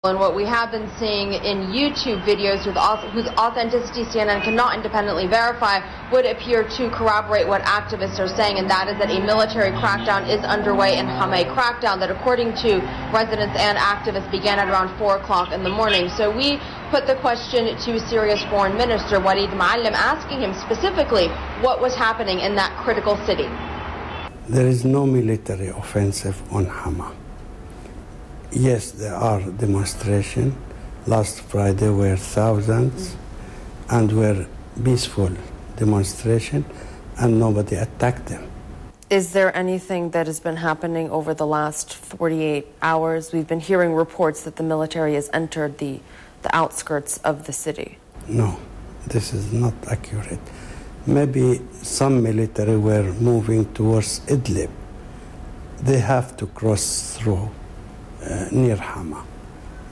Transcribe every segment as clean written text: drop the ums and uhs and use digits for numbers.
And what we have been seeing in YouTube videos whose authenticity CNN cannot independently verify would appear to corroborate what activists are saying, and that is that a military crackdown is underway in Hama, a crackdown that, according to residents and activists, began at around 4 o'clock in the morning. So we put the question to Syria's foreign minister, Walid Maalem, asking him specifically what was happening in that critical city. There is no military offensive on Hama. Yes, there are demonstrations. Last Friday were thousands and were peaceful demonstrations, and nobody attacked them. Is there anything that has been happening over the last 48 hours? We've been hearing reports that the military has entered the outskirts of the city. No, this is not accurate. Maybe some military were moving towards Idlib. They have to cross through near Hama,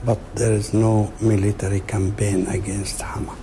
but there is no military campaign against Hama.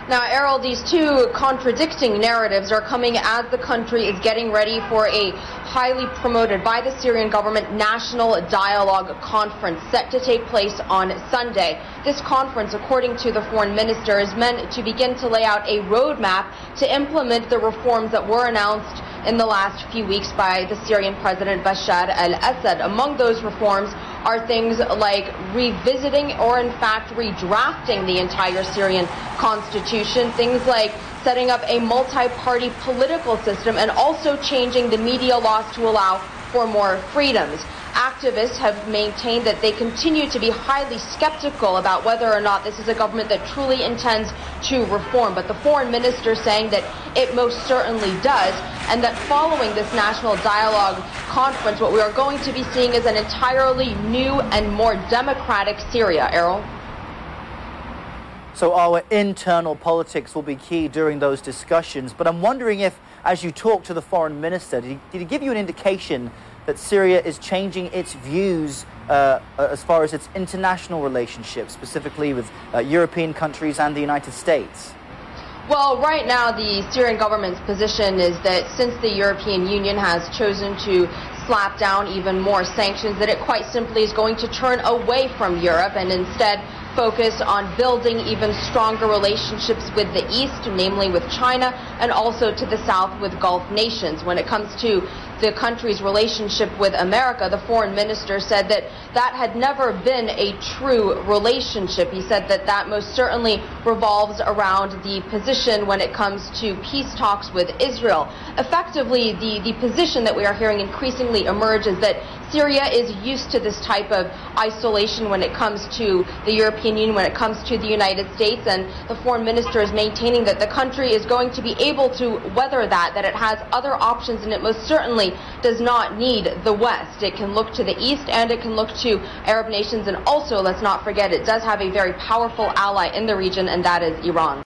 Now, Errol, these two contradicting narratives are coming as the country is getting ready for a highly promoted by the Syrian government national dialogue conference set to take place on Sunday. This conference, according to the foreign minister, is meant to begin to lay out a roadmap to implement the reforms that were announced in the last few weeks by the Syrian President Bashar al-Assad. Among those reforms are things like revisiting or in fact redrafting the entire Syrian constitution, things like setting up a multi-party political system and also changing the media laws to allow for more freedoms. Activists have maintained that they continue to be highly skeptical about whether or not this is a government that truly intends to reform, but the foreign minister saying that it most certainly does, and that following this national dialogue conference, what we are going to be seeing is an entirely new and more democratic Syria. Errol? So our internal politics will be key during those discussions, but I'm wondering if, as you talk to the foreign minister, did he give you an indication that Syria is changing its views as far as its international relationships, specifically with European countries and the United States? Well, right now the Syrian government's position is that since the European Union has chosen to slap down even more sanctions, that it quite simply is going to turn away from Europe and instead focus on building even stronger relationships with the East, namely with China, and also to the South with Gulf nations. When it comes to the country's relationship with America, the foreign minister said that that had never been a true relationship. He said that that most certainly revolves around the position when it comes to peace talks with Israel. Effectively, the position that we are hearing increasingly emerge is that Syria is used to this type of isolation when it comes to the European Union, when it comes to the United States, and the foreign minister is maintaining that the country is going to be able to weather that it has other options, and it most certainly does not need the West. It can look to the East and it can look to Arab nations, and also, let's not forget, it does have a very powerful ally in the region, and that is Iran.